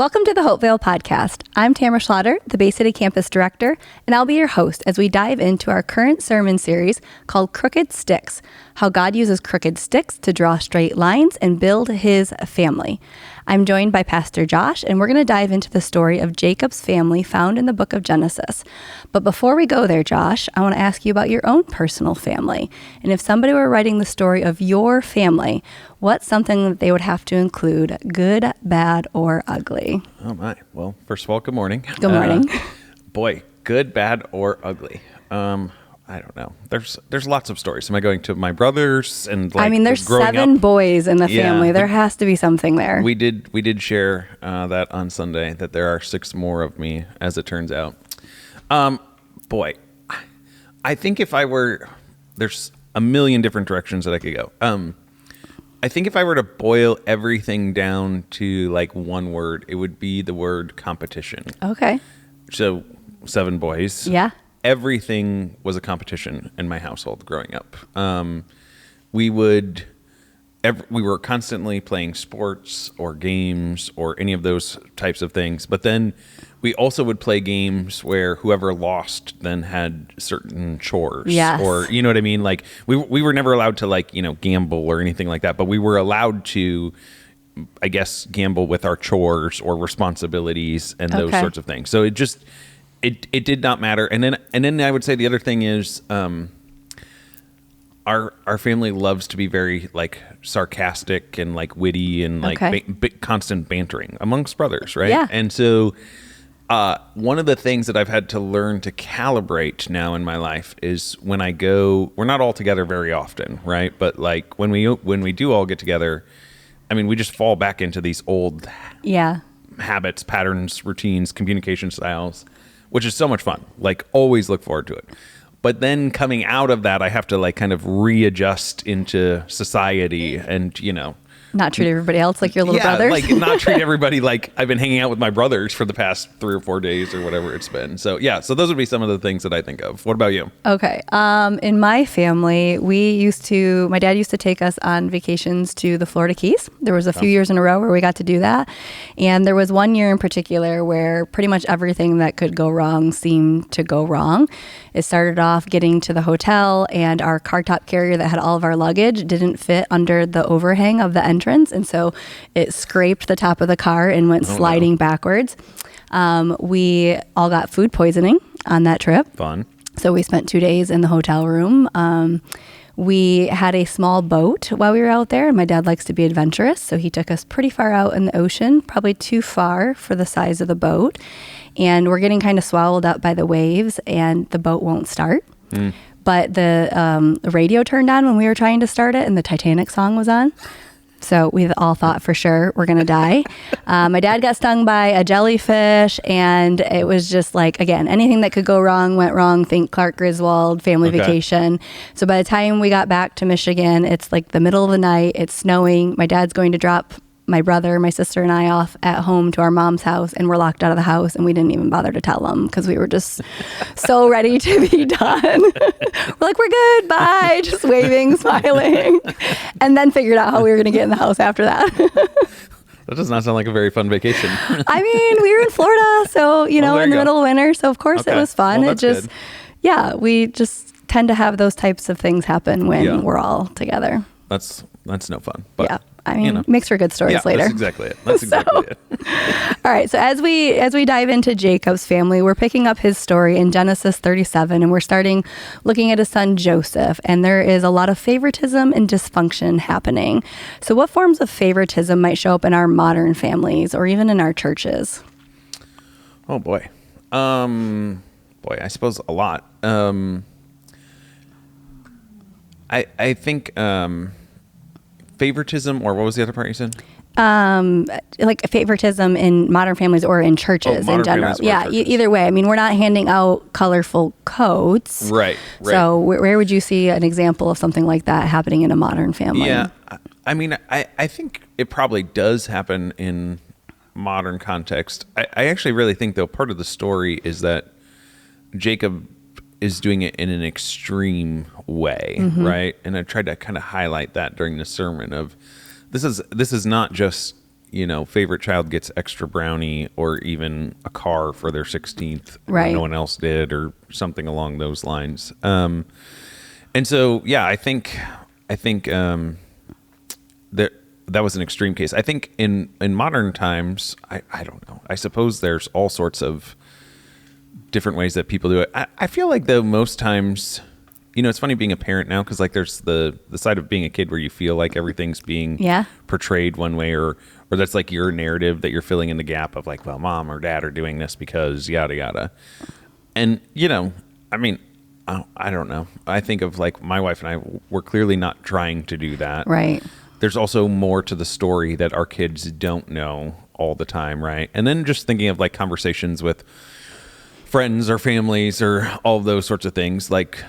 Welcome to the Hopevale podcast. I'm Tamara Schlatter, the Bay City Campus Director, and I'll be your host as we dive into our current sermon series called Crooked Sticks, how God uses crooked sticks to draw straight lines and build his family. I'm joined by Pastor Josh, and we're going to dive into the story of Jacob's family found in the book of Genesis. But before we go there, Josh, I want to ask you about your own personal family. And if somebody were writing the story of your family, what's something that they would have to include, good, bad, or ugly? Oh my. Well, first of all, good morning. Good morning. Boy, good, bad, or ugly. I don't know. There's lots of stories. Am I going to my brothers and like? I mean, there's growing 7 up? boys in the Yeah, family. There has to be something there. We did share that on Sunday that there are 6 more of me, as it turns out. Boy, I think if I were, there's a million different directions that I could go. I think if I were to boil everything down to like one word, it would be the word competition. Okay. So 7 boys. Yeah. Everything was a competition in my household growing up. We were constantly playing sports or games or any of those types of things. But then we also would play games where whoever lost then had certain chores. Yes. Or, you know what I mean? Like we were never allowed to like, gamble or anything like that, but we were allowed to, I guess, gamble with our chores or responsibilities and those sorts of things. So it did not matter. And then I would say the other thing is, our family loves to be very like sarcastic and like witty and like constant bantering amongst brothers, right? Yeah. And so one of the things that I've had to learn to calibrate now in my life is when I go, we're not all together very often, right? But like when we do all get together, I mean, we just fall back into these old habits, patterns, routines, communication styles, which is so much fun. Like always look forward to it. But then coming out of that, I have to like kind of readjust into society and, Not treat everybody else like your little brothers. like not treat everybody like I've been hanging out with my brothers for the past 3 or 4 days or whatever it's been. So so those would be some of the things that I think of. What about you? Okay. In my family, my dad used to take us on vacations to the Florida Keys. There was a few years in a row where we got to do that. And there was one year in particular where pretty much everything that could go wrong seemed to go wrong. It started off getting to the hotel, and our car top carrier that had all of our luggage didn't fit under the overhang of the entrance, and so it scraped the top of the car and went sliding backwards. We all got food poisoning on that trip. Fun. So we spent 2 days in the hotel room. We had a small boat while we were out there, and my dad likes to be adventurous, so he took us pretty far out in the ocean, probably too far for the size of the boat. And we're getting kind of swallowed up by the waves, and the boat won't start. But the radio turned on when we were trying to start it, and the Titanic song was on. So we all thought for sure we're going to die. My dad got stung by a jellyfish, and it was just like, again, anything that could go wrong went wrong. Think Clark Griswold, family vacation. So by the time we got back to Michigan, it's like the middle of the night. It's snowing. My dad's going to drop my brother, my sister, and I off at home to our mom's house, and we're locked out of the house, and we didn't even bother to tell them because we were just so ready to be done. We're like, we're good, bye, just waving, smiling, and then figured out how we were going to get in the house after that. That does not sound like a very fun vacation. I mean, we were in Florida, so, in the middle of winter, so of course it was fun. Well, it just, good. We just tend to have those types of things happen when we're all together. That's no fun. But, I mean, makes for good stories later. That's exactly it. That's exactly it. All right. So as we dive into Jacob's family, we're picking up his story in Genesis 37, and we're starting looking at his son Joseph. And there is a lot of favoritism and dysfunction happening. So what forms of favoritism might show up in our modern families or even in our churches? Oh boy. I suppose a lot. I think favoritism, or what was the other part you said? Like favoritism in modern families or in churches in general. Yeah, either way. I mean, we're not handing out colorful coats. Right. So where would you see an example of something like that happening in a modern family? Yeah. I mean, I think it probably does happen in modern context. I actually really think, though, part of the story is that Jacob is doing it in an extreme way, right? And I tried to kind of highlight that during the sermon of this is not just, favorite child gets extra brownie or even a car for their 16th, Right. or no one else did, or something along those lines. And so, yeah, I think that was an extreme case. I think in modern times, I don't know. I suppose there's all sorts of different ways that people do it. I feel like though most times, it's funny being a parent now, because like there's the side of being a kid where you feel like everything's being portrayed one way, or that's like your narrative that you're filling in the gap of like, well, mom or dad are doing this because yada yada. And I mean, I don't know. I think of like my wife and I were clearly not trying to do that. Right. There's also more to the story that our kids don't know all the time, right? And then just thinking of like conversations with friends or families or all of those sorts of things. Like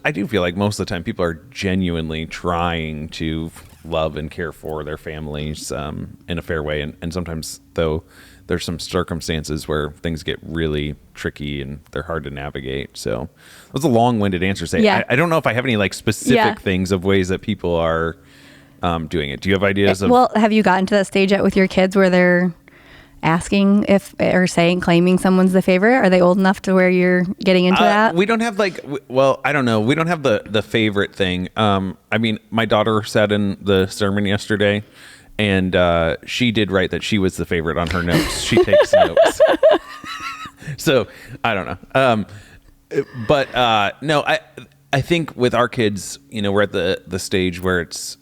I do feel like most of the time people are genuinely trying to love and care for their families in a fair way. And sometimes though there's some circumstances where things get really tricky and they're hard to navigate. So that was a long-winded answer. I don't know if I have any like specific things of ways that people are doing it. Do you have ideas of? Well, have you gotten to that stage yet with your kids where they're asking claiming someone's the favorite? Are they old enough to where you're getting into that? We don't have I don't know. We don't have the favorite thing. I mean, my daughter sat in the sermon yesterday, and she did write that she was the favorite on her notes. She takes notes. So I don't know. But no, I think with our kids, we're at the stage where it's,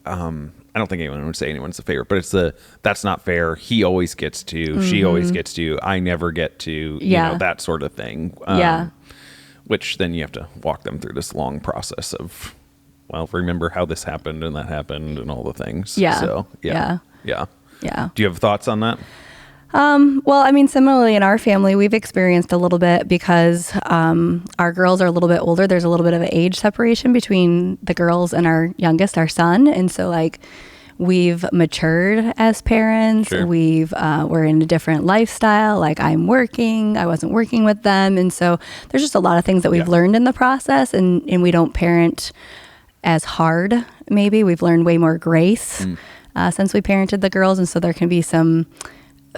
I don't think anyone would say anyone's the favorite, but it's that's not fair. He always gets to, she always gets to, I never get to, that sort of thing. Which then you have to walk them through this long process of, well, remember how this happened and that happened and all the things. Yeah. So yeah. Do you have thoughts on that? Well, I mean, similarly in our family, we've experienced a little bit because our girls are a little bit older. There's a little bit of an age separation between the girls and our youngest, our son. And so like we've matured as parents. Sure. We're in a different lifestyle. Like I wasn't working with them. And so there's just a lot of things that we've learned in the process, and we don't parent as hard. Maybe we've learned way more grace since we parented the girls. And so there can be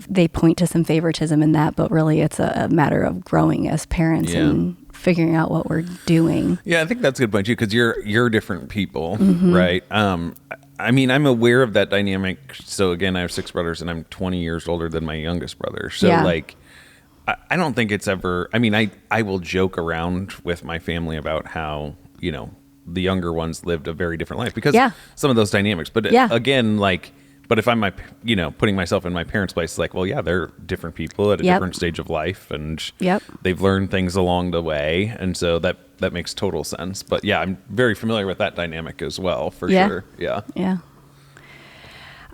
they point to some favoritism in that, but really it's a matter of growing as parents and figuring out what we're doing. Yeah, I think that's a good point too, because you're different people, right? I mean, I'm aware of that dynamic. So again, I have 6 brothers, and I'm 20 years older than my youngest brother. So like, I don't think it's ever. I mean, I will joke around with my family about how the younger ones lived a very different life because some of those dynamics. But again, like. But if I'm putting myself in my parents' place, like, well, yeah, they're different people at a different stage of life, and they've learned things along the way, and so that makes total sense. But yeah, I'm very familiar with that dynamic as well, for sure. Yeah.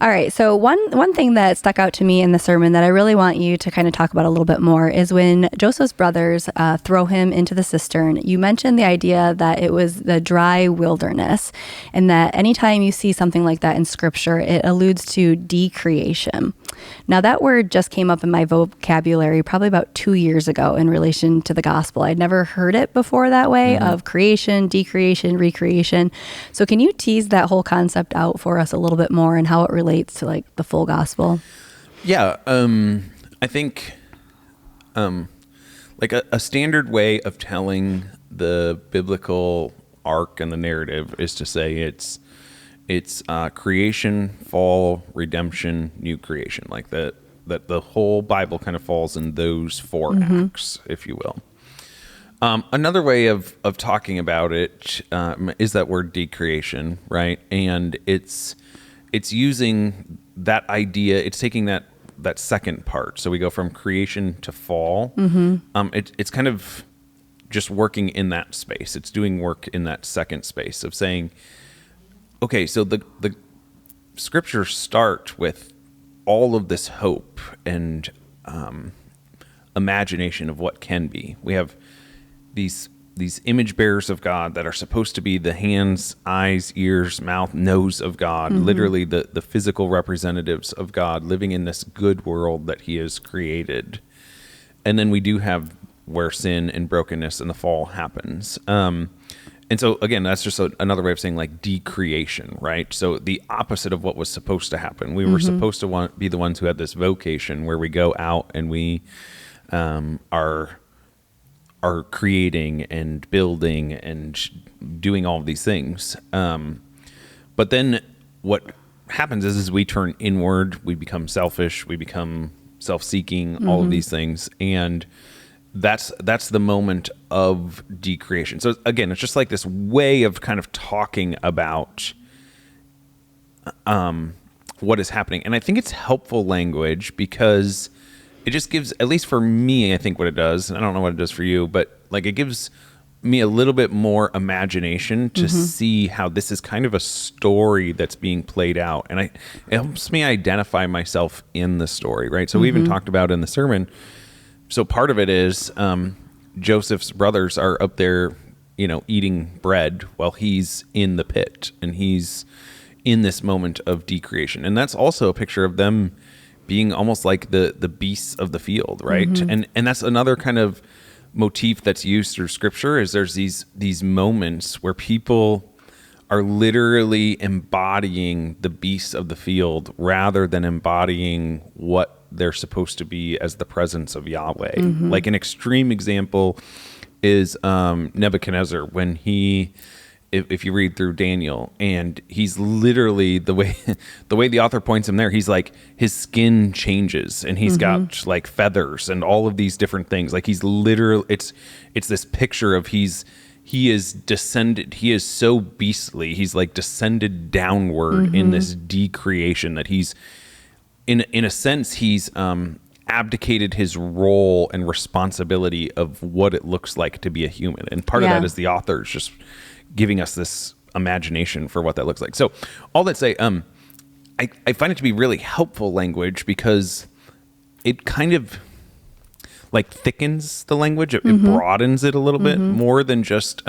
All right. So one thing that stuck out to me in the sermon that I really want you to kind of talk about a little bit more is when Joseph's brothers throw him into the cistern. You mentioned the idea that it was the dry wilderness, and that anytime you see something like that in scripture, it alludes to decreation. Now that word just came up in my vocabulary probably about 2 years ago in relation to the gospel. I'd never heard it before that way of creation, decreation, recreation. So can you tease that whole concept out for us a little bit more and how it relates to like the full gospel? Yeah. I think like a standard way of telling the biblical arc and the narrative is to say it's creation, fall, redemption, new creation. Like that the whole Bible kind of falls in those 4 acts, if you will. Another way of talking about it is that word decreation, right? And it's using that idea. It's taking that second part. So we go from creation to fall. It's kind of just working in that space. It's doing work in that second space of saying, okay, so the scriptures start with all of this hope and imagination of what can be. We have these image bearers of God that are supposed to be the hands, eyes, ears, mouth, nose of God, literally the physical representatives of God living in this good world that he has created. And then we do have where sin and brokenness and the fall happens. And so again, that's just another way of saying like decreation, right? So the opposite of what was supposed to happen. We were supposed to be the ones who had this vocation where we go out and we are creating and building and doing all of these things. But then what happens is we turn inward, we become selfish, we become self-seeking, all of these things. And that's the moment of decreation. So again, it's just like this way of kind of talking about what is happening. And I think it's helpful language because it just gives, at least for me, I think what it does, and I don't know what it does for you, but like it gives me a little bit more imagination to see how this is kind of a story that's being played out. And it helps me identify myself in the story, right? So we even talked about in the sermon. So part of it is Joseph's brothers are up there, eating bread while he's in the pit and he's in this moment of decreation. And that's also a picture of them being almost like the beasts of the field, right? And that's another kind of motif that's used through scripture is there's these moments where people are literally embodying the beasts of the field rather than embodying what they're supposed to be as the presence of Yahweh. Like an extreme example is Nebuchadnezzar when if you read through Daniel, and he's literally the way the author points him there, he's like his skin changes and he's got like feathers and all of these different things. Like he's literally it's this picture of he is descended. He is so beastly. He's like descended downward in this decreation that he's in a sense he's abdicated his role and responsibility of what it looks like to be a human. And part of that is the author's just giving us this imagination for what that looks like. So all that say, I find it to be really helpful language because it kind of like thickens the language. It broadens it a little bit more than just,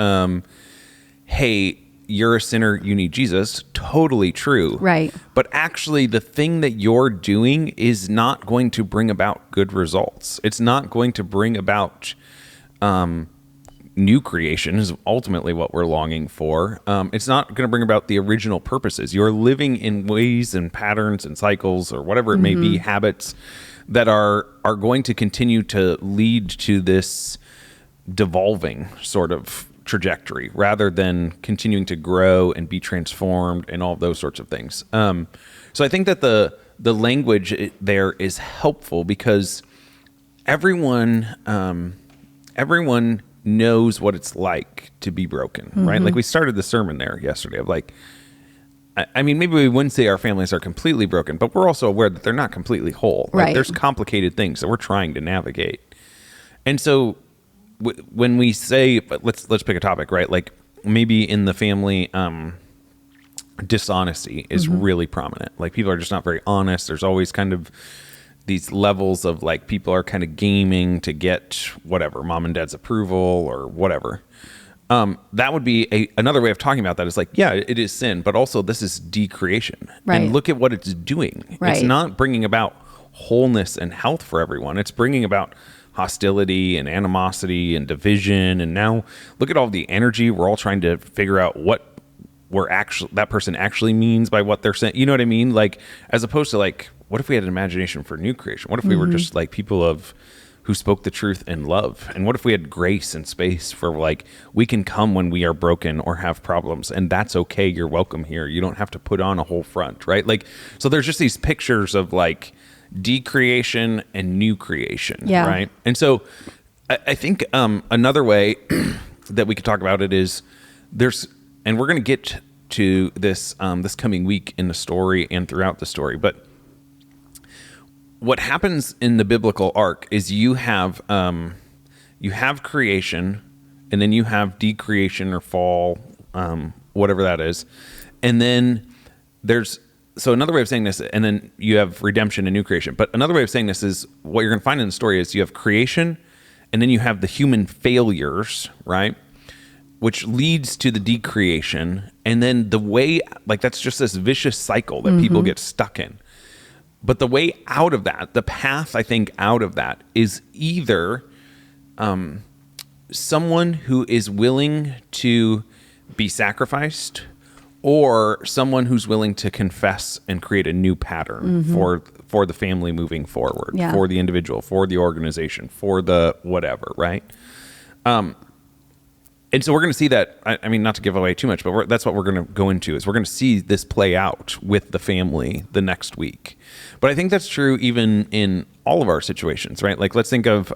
hey, you're a sinner, you need Jesus. Totally true. Right. But actually the thing that you're doing is not going to bring about good results. It's not going to bring about new creation is ultimately what we're longing for. It's not going to bring about the original purposes. You're living in ways and patterns and cycles or whatever it may be, habits that are going to continue to lead to this devolving sort of trajectory rather than continuing to grow and be transformed and all of those sorts of things. So I think that the language there is helpful because everyone knows what it's like to be broken, right? Like we started the sermon there yesterday of like, I mean, maybe we wouldn't say our families are completely broken, but we're also aware that they're not completely whole. Like there's complicated things that we're trying to navigate. And so when we say, but let's pick a topic, right? Like maybe in the family, dishonesty is really prominent. Like people are just not very honest. There's always kind of these levels of like people are kind of gaming to get whatever, mom and dad's approval or whatever. That would be another way of talking about that is like, yeah, it is sin, but also this is decreation. Right. And look at what it's doing. Right. It's not bringing about wholeness and health for everyone. It's bringing about hostility and animosity and division. And now look at all the energy. We're all trying to figure out what that person actually means by what they're saying. You know what I mean? Like, as opposed to like, what if we had an imagination for new creation? What if we were just like people who spoke the truth in love? And what if we had grace and space for like, we can come when we are broken or have problems, and that's okay. You're welcome here. You don't have to put on a whole front, right? Like, so there's just these pictures of like decreation and new creation, right? And so I think another way that we could talk about it is and we're going to get to this this coming week in the story and throughout the story, but what happens in the biblical arc is you have creation, and then you have decreation or fall, whatever that is, and then so another way of saying this, and then you have redemption and new creation. But another way of saying this is what you're going to find in the story is you have creation, and then you have the human failures, right? Which leads to the decreation, and then the way, like that's just this vicious cycle that people get stuck in. But the way out of that, the path I think out of that is either someone who is willing to be sacrificed, or someone who's willing to confess and create a new pattern for the family moving forward, for the individual, for the organization, for the whatever, right? And so we're going to see that, I mean, not to give away too much, but that's what we're going to go into, is we're going to see this play out with the family the next week. But I think that's true even in all of our situations, right? Like, let's think of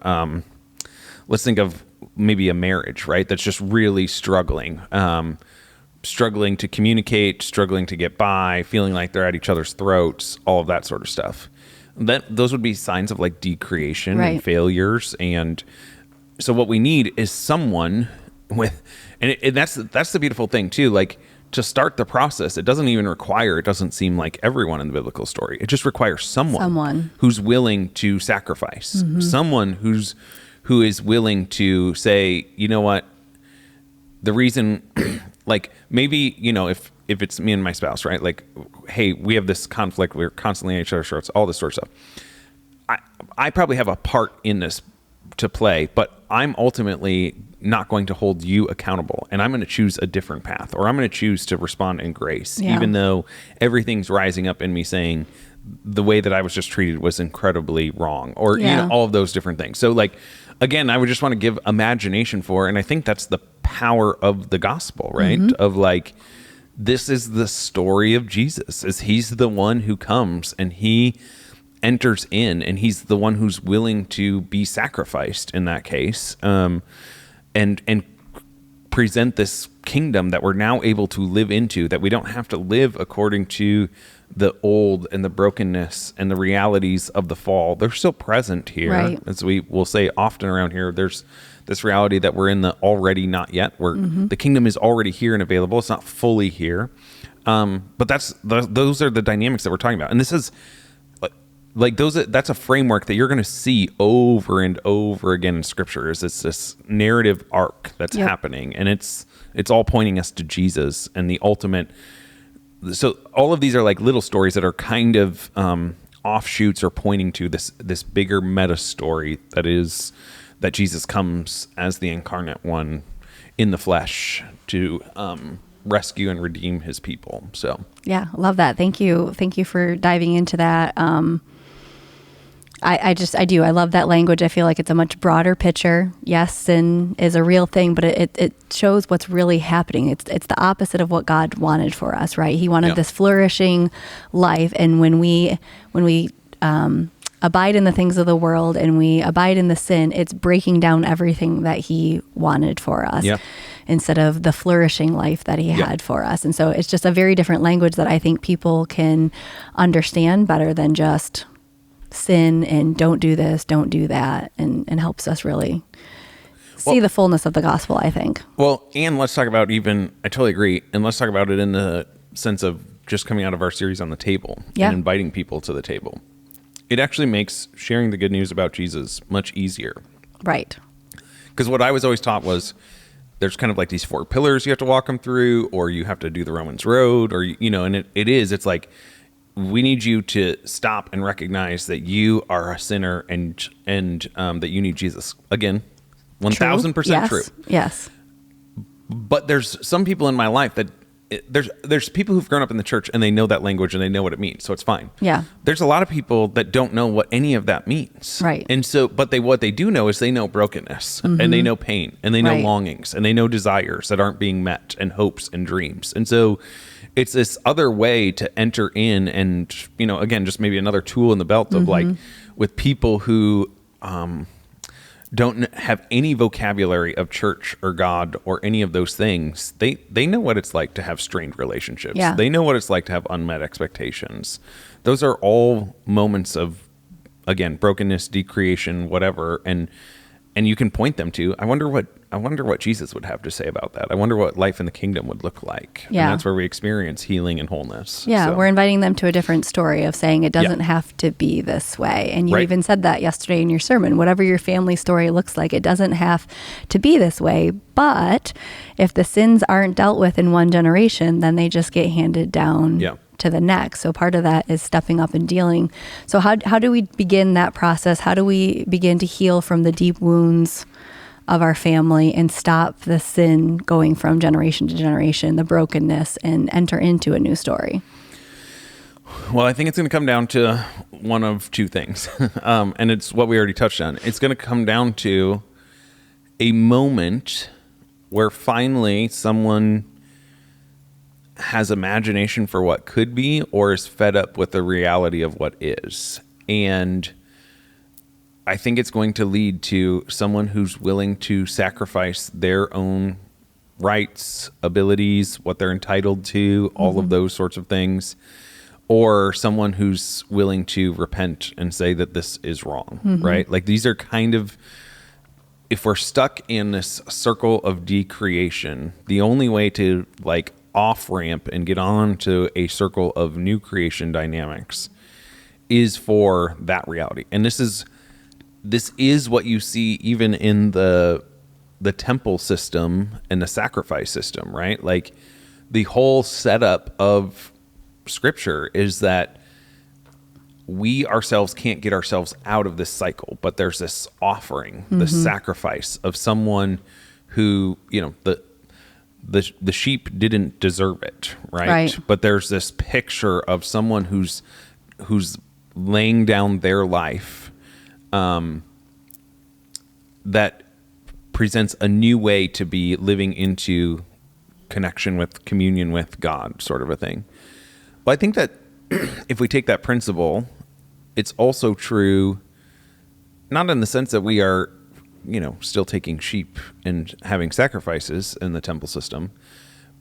maybe a marriage, right? That's just really struggling to communicate, struggling to get by, feeling like they're at each other's throats, all of that sort of stuff. Those would be signs of like decreation and failures. And so what we need is someone with, and that's the beautiful thing too. Like, to start the process, it doesn't seem like everyone in the biblical story. It just requires someone who's willing to sacrifice, someone who is willing to say, you know what, the reason, like, maybe, you know, if it's me and my spouse, right? Like, hey, we have this conflict, we're constantly at each other's throats, all this sort of stuff. I probably have a part in this to play, but I'm ultimately not going to hold you accountable, and I'm going to choose a different path, or I'm going to choose to respond in grace, even though everything's rising up in me saying the way that I was just treated was incredibly wrong, or you know, all of those different things. So, like, again, I would just want to give imagination for, and I think that's the power of the gospel, right? Of like, this is the story of Jesus, is he's the one who comes and he enters in, and he's the one who's willing to be sacrificed in that case, and present this kingdom that we're now able to live into, that we don't have to live according to the old and the brokenness and the realities of the fall. They're still present here. Right. As we will say often around here, there's this reality that we're in the already not yet, where the kingdom is already here and available. It's not fully here. But those are the dynamics that we're talking about. And this is like that's a framework that you're going to see over and over again in scripture. Is it's this narrative arc that's happening, and it's all pointing us to Jesus and the ultimate. So all of these are like little stories that are kind of offshoots or pointing to this bigger meta story that Jesus comes as the incarnate one in the flesh to rescue and redeem his people. So yeah, love that. Thank you for diving into that. I love that language. I feel like it's a much broader picture. Yes, sin is a real thing, but it shows what's really happening. It's the opposite of what God wanted for us, right? He wanted this flourishing life, and when we abide in the things of the world and we abide in the sin, it's breaking down everything that he wanted for us instead of the flourishing life that he had for us. And so it's just a very different language that I think people can understand better than just sin and don't do this, don't do that, and helps us really see the fullness of the gospel, I think. Well, and let's talk about I totally agree. And let's talk about it in the sense of just coming out of our series on the table and inviting people to the table. It actually makes sharing the good news about Jesus much easier. Right. Because what I was always taught was there's kind of like these 4 pillars you have to walk them through, or you have to do the Romans road, or, you know, and it's like, we need you to stop and recognize that you are a sinner and that you need Jesus. Again, 1,000% true. Yes. But there's some people in my life that there's people who've grown up in the church and they know that language and they know what it means, so it's fine. Yeah. There's a lot of people that don't know what any of that means. Right. And so, but what they do know is they know brokenness and they know pain and they know longings and they know desires that aren't being met and hopes and dreams. And so it's this other way to enter in and, you know, again, just maybe another tool in the belt of like with people who don't have any vocabulary of church or God or any of those things. They know what it's like to have strained relationships. Yeah. They know what it's like to have unmet expectations. Those are all moments of, again, brokenness, decreation, whatever, and you can point them to. I wonder what Jesus would have to say about that. I wonder what life in the kingdom would look like. Yeah. And that's where we experience healing and wholeness. Yeah, so we're inviting them to a different story of saying it doesn't have to be this way. And you even said that yesterday in your sermon. Whatever your family story looks like, it doesn't have to be this way. But if the sins aren't dealt with in one generation, then they just get handed down to the next. So part of that is stepping up and dealing. So how do we begin that process? How do we begin to heal from the deep wounds of our family and stop the sin going from generation to generation, the brokenness, and enter into a new story? Well, I think it's going to come down to one of two things. And it's what we already touched on. It's going to come down to a moment where finally someone has imagination for what could be or is fed up with the reality of what is. And I think it's going to lead to someone who's willing to sacrifice their own rights, abilities, what they're entitled to, all of those sorts of things, or someone who's willing to repent and say that this is wrong, right? Like these are kind of, if we're stuck in this circle of decreation, the only way to like off ramp and get on to a circle of new creation dynamics is for that reality. And this is what you see even in the temple system and the sacrifice system, right? Like the whole setup of Scripture is that we ourselves can't get ourselves out of this cycle, but there's this offering, the sacrifice of someone who, you know, the sheep didn't deserve it, right? But there's this picture of someone who's laying down their life, that presents a new way to be living into connection with, communion with God, sort of a thing. Well, I think that if we take that principle, it's also true, not in the sense that we are, you know, still taking sheep and having sacrifices in the temple system,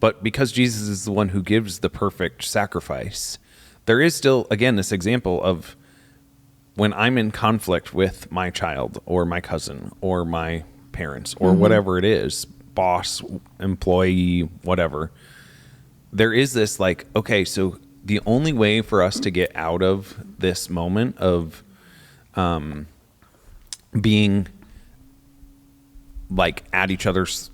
but because Jesus is the one who gives the perfect sacrifice, there is still, again, this example of when I'm in conflict with my child or my cousin or my parents or whatever it is, boss, employee, whatever, there is this like, okay, so the only way for us to get out of this moment of being like at each other's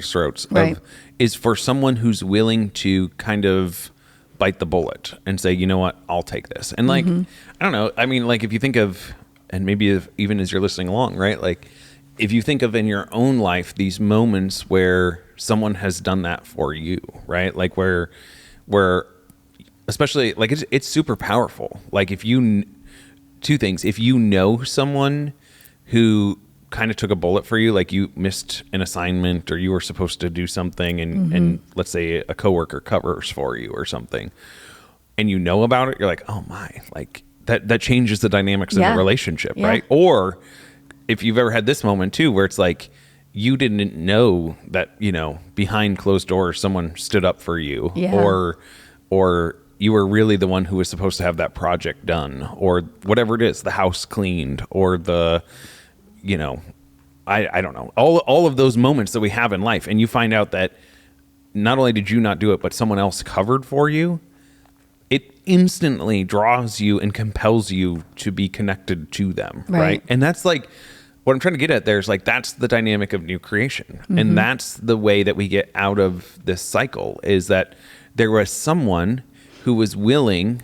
throats, right, is for someone who's willing to kind of bite the bullet and say, you know what, I'll take this. And like, I don't know, I mean, like if you think of, and maybe even as you're listening along, right? Like if you think of in your own life, these moments where someone has done that for you, right? Like where especially like it's super powerful. Like if you, two things, if you know someone who kind of took a bullet for you, like you missed an assignment or you were supposed to do something and let's say a coworker covers for you or something and you know about it, you're like, oh my, like that changes the dynamics in the relationship, right? Or if you've ever had this moment too, where it's like, you didn't know that, you know, behind closed doors, someone stood up for you or you were really the one who was supposed to have that project done or whatever it is, the house cleaned or the, you know, I don't know, all of those moments that we have in life. And you find out that not only did you not do it, but someone else covered for you. It instantly draws you and compels you to be connected to them. Right. And that's like, what I'm trying to get at there is like, that's the dynamic of new creation. And that's the way that we get out of this cycle, is that there was someone who was willing,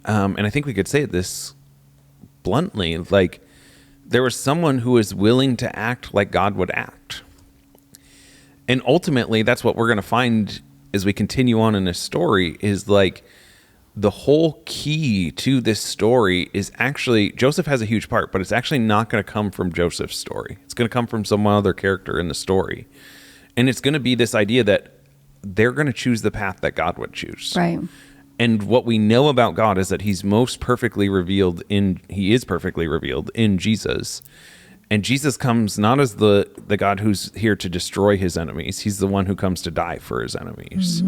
and I think we could say this bluntly, like there was someone who was willing to act like God would act. And ultimately, that's what we're going to find as we continue on in this story, is like the whole key to this story is actually, Joseph has a huge part, but it's actually not going to come from Joseph's story. It's going to come from some other character in the story. And it's going to be this idea that they're going to choose the path that God would choose. Right. And what we know about God is that he is perfectly revealed in Jesus. And Jesus comes not as the God who's here to destroy his enemies. He's the one who comes to die for his enemies.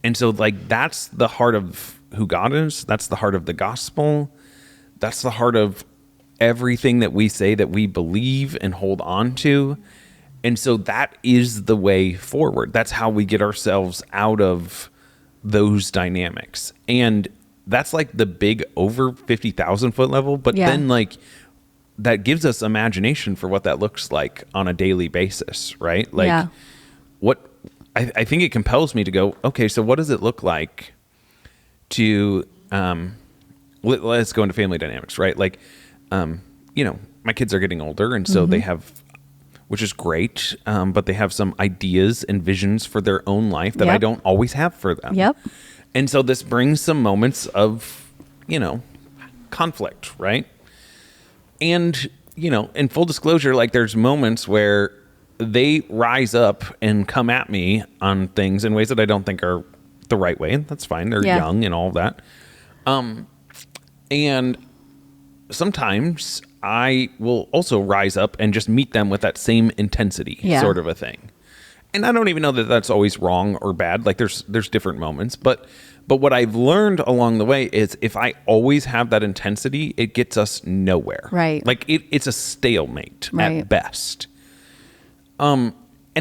And so like, that's the heart of who God is. That's the heart of the gospel. That's the heart of everything that we say that we believe and hold on to. And so that is the way forward. That's how we get ourselves out of those dynamics. And that's like the big over 50,000 foot level. But then like that gives us imagination for what that looks like on a daily basis, right? Like what I think it compels me to go, okay, so what does it look like to, let's go into family dynamics, right? Like, you know, my kids are getting older and so they have which is great. But they have some ideas and visions for their own life that I Yep. don't always have for them. Yep. And so this brings some moments of, conflict, right? And, in full disclosure, like there's moments where they rise up and come at me on things in ways that I don't think are the right way. And that's fine. They're young and all of that. And sometimes I will also rise up and just meet them with that same intensity sort of a thing. And I don't even know that that's always wrong or bad. Like there's different moments, but what I've learned along the way is if I always have that intensity, it gets us nowhere. Right. Like it's a stalemate at best. And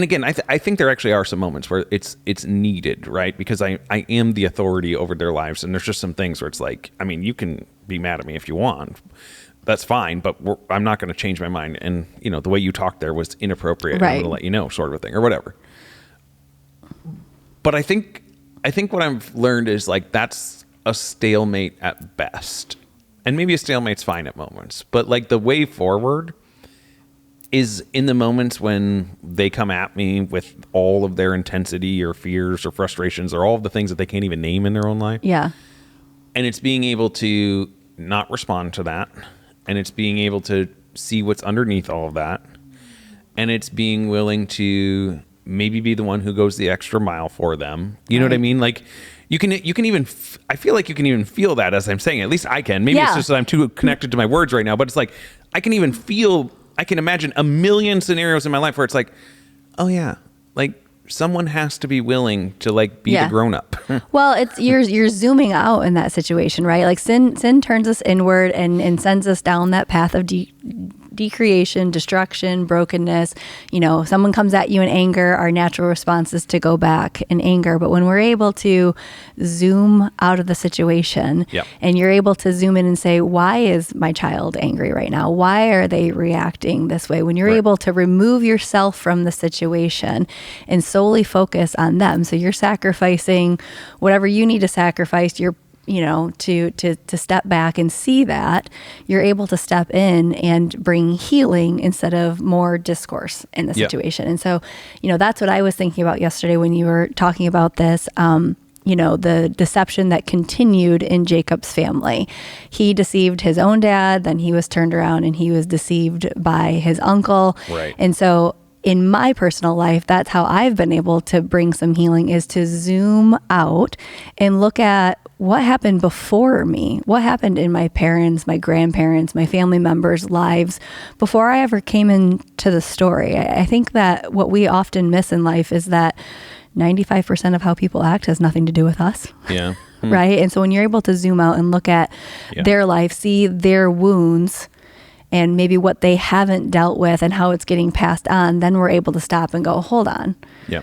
again, I think there actually are some moments where it's needed, right? Because I am the authority over their lives, and there's just some things where it's like, I mean, you can be mad at me if you want, that's fine, but I'm not going to change my mind. And the way you talked there was inappropriate. Right. I'm going to let you know, sort of a thing, or whatever. But I think what I've learned is like that's a stalemate at best, and maybe a stalemate's fine at moments. But like the way forward is in the moments when they come at me with all of their intensity or fears or frustrations or all of the things that they can't even name in their own life. Yeah. And it's being able to not respond to that. And it's being able to see what's underneath all of that. And it's being willing to maybe be the one who goes the extra mile for them. You know what I mean? Like you can even, I feel like you can even feel that as I'm saying it. At least I can. Maybe it's just that I'm too connected to my words right now, but it's like, I can even feel, I can imagine a million scenarios in my life where it's like, oh yeah, like someone has to be willing to like be the grown up. Well, it's you're zooming out in that situation, right? Like sin turns us inward and sends us down that path of decreation, destruction, brokenness. Someone comes at you in anger, our natural response is to go back in anger. But when we're able to zoom out of the situation and you're able to zoom in and say, why is my child angry right now? Why are they reacting this way? When you're able to remove yourself from the situation and solely focus on them. So you're sacrificing whatever you need to sacrifice, to step back and see that, you're able to step in and bring healing instead of more discourse in the situation. And so, that's what I was thinking about yesterday when you were talking about this, the deception that continued in Jacob's family. He deceived his own dad, then he was turned around and he was deceived by his uncle. Right. And so in my personal life, that's how I've been able to bring some healing, is to zoom out and look at what happened before me, what happened in my parents, my grandparents, my family members' lives before I ever came into the story. I think that what we often miss in life is that 95% of how people act has nothing to do with us. Yeah. Right? And so when you're able to zoom out and look at their life, see their wounds, and maybe what they haven't dealt with and how it's getting passed on, then we're able to stop and go, hold on. Yeah.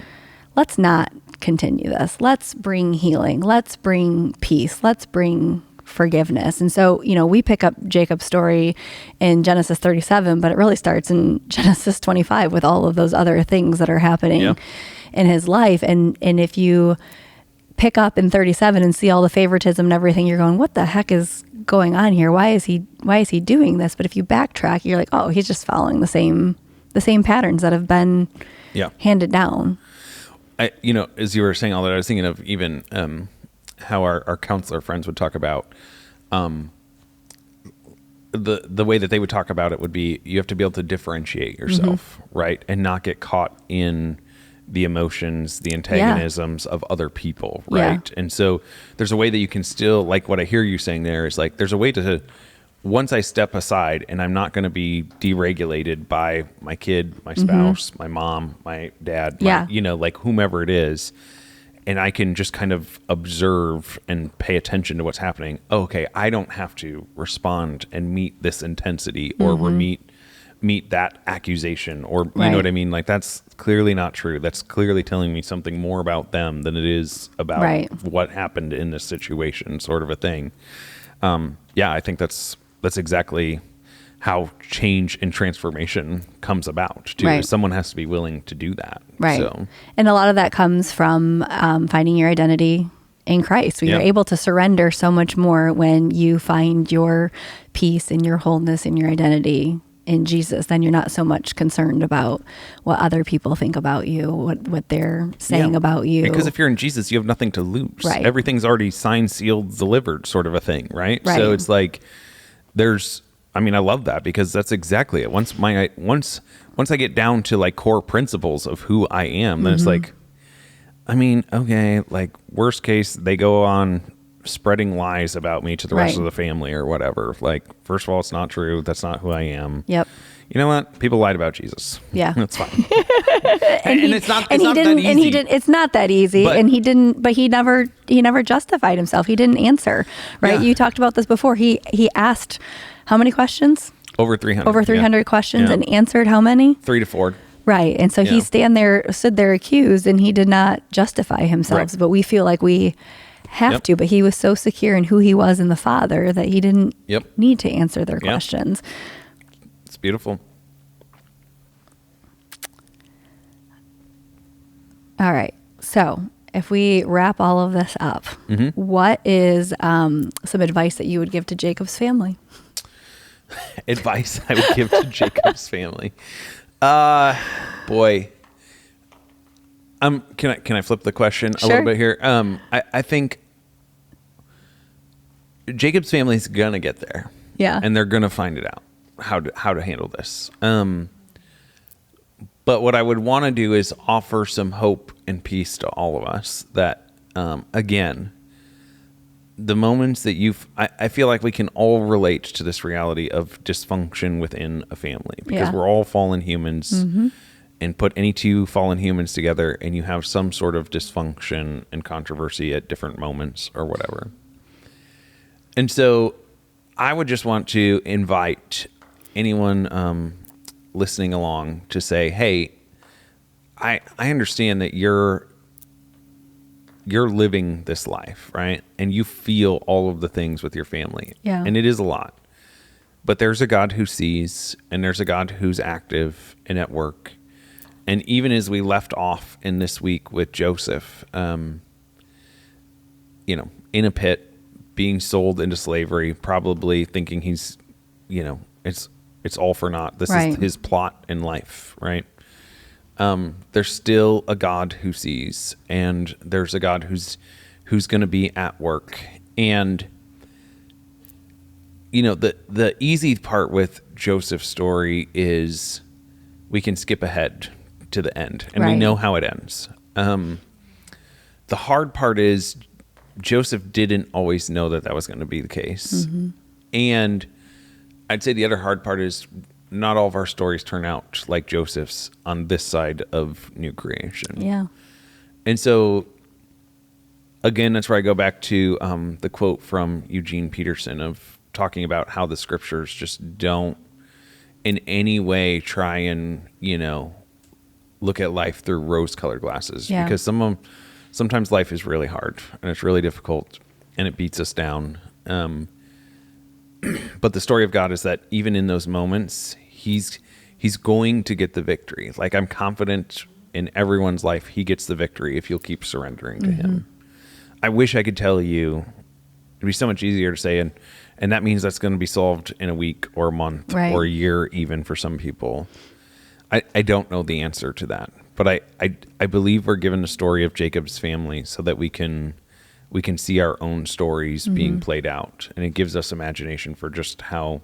Let's not continue this. Let's bring healing. Let's bring peace. Let's bring forgiveness. And so, we pick up Jacob's story in Genesis 37, but it really starts in Genesis 25 with all of those other things that are happening in his life. And if you pick up in 37 and see all the favoritism and everything, you're going, what the heck is going on here? Why is he doing this? But if you backtrack, you're like, oh, he's just following the same patterns that have been handed down. As you were saying all that, I was thinking of even how our counselor friends would talk about the way that they would talk about it would be, you have to be able to differentiate yourself, right? And not get caught in the emotions, the antagonisms of other people, right? And so there's a way that you can still, like what I hear you saying there is like, there's a way to, once I step aside and I'm not going to be deregulated by my kid, my spouse, my mom, my dad, like whomever it is, and I can just kind of observe and pay attention to what's happening. Oh, okay, I don't have to respond and meet this intensity or meet that accusation, or you know what I mean? Like that's clearly not true. That's clearly telling me something more about them than it is about what happened in this situation, sort of a thing. I think that's exactly how change and transformation comes about too. Someone has to be willing to do that. Right. So. And a lot of that comes from finding your identity in Christ. You're able to surrender so much more when you find your peace and your wholeness and your identity in Jesus, then you're not so much concerned about what other people think about you, what they're saying about you. Because if you're in Jesus, you have nothing to lose. Right. Everything's already signed, sealed, delivered, sort of a thing, right? So it's like I love that, because that's exactly it. Once I get down to like core principles of who I am, then it's like, okay, like worst case, they go on spreading lies about me to the rest of the family or whatever. Like, first of all, it's not true. That's not who I am. Yep. You know what? People lied about Jesus. Yeah. That's fine. and it's not that easy. And he didn't, it's not that easy. But he never justified himself. He didn't answer, right? Yeah. You talked about this before. He asked how many questions? Over 300. Over 300 questions, and answered how many? 3 to 4. Right. And so he stood there accused, and he did not justify himself. Right. But we feel like we have to. But he was so secure in who he was in the Father that he didn't need to answer their questions. It's beautiful. All right. So if we wrap all of this up, what is some advice that you would give to Jacob's family? Advice I would give to Jacob's family. Boy. Can I flip the question a little bit here? I think Jacob's family is gonna get there. Yeah. And they're gonna find it out how to handle this. But what I would want to do is offer some hope and peace to all of us that, again, the moments that I feel like we can all relate to this reality of dysfunction within a family, because we're all fallen humans, and put any two fallen humans together and you have some sort of dysfunction and controversy at different moments or whatever. And so I would just want to invite anyone listening along to say, hey, I understand that you're living this life, right? And you feel all of the things with your family. Yeah. And it is a lot. But there's a God who sees, and there's a God who's active and at work. And even as we left off in this week with Joseph, in a pit, being sold into slavery, probably thinking he's, it's all for naught. This is his plot in life, right? There's still a God who sees, and there's a God who's going to be at work. And the easy part with Joseph's story is we can skip ahead to the end, and we know how it ends. The hard part is Joseph didn't always know that was going to be the case. And I'd say the other hard part is not all of our stories turn out like Joseph's on this side of new creation. Yeah. And so, again, that's where I go back to the quote from Eugene Peterson of talking about how the scriptures just don't in any way try and, look at life through rose-colored glasses. Yeah. Because sometimes life is really hard and it's really difficult and it beats us down. But the story of God is that even in those moments, he's going to get the victory. Like, I'm confident in everyone's life, he gets the victory if you'll keep surrendering to him. I wish I could tell you, it'd be so much easier to say, and that means that's going to be solved in a week or a month or a year, even for some people. I don't know the answer to that, but I believe we're given the story of Jacob's family so that we can see our own stories being played out, and it gives us imagination for just how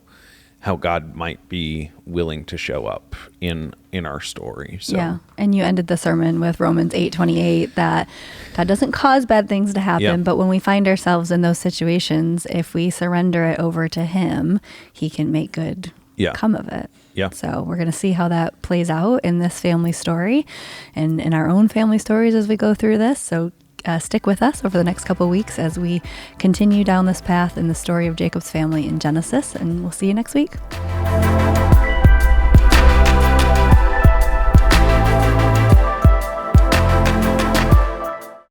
God might be willing to show up in our story. So. Yeah, and you ended the sermon with Romans 8:28 that God doesn't cause bad things to happen, but when we find ourselves in those situations, if we surrender it over to Him, He can make good come of it. Yeah. So we're going to see how that plays out in this family story and in our own family stories as we go through this. So stick with us over the next couple of weeks as we continue down this path in the story of Jacob's family in Genesis, and we'll see you next week.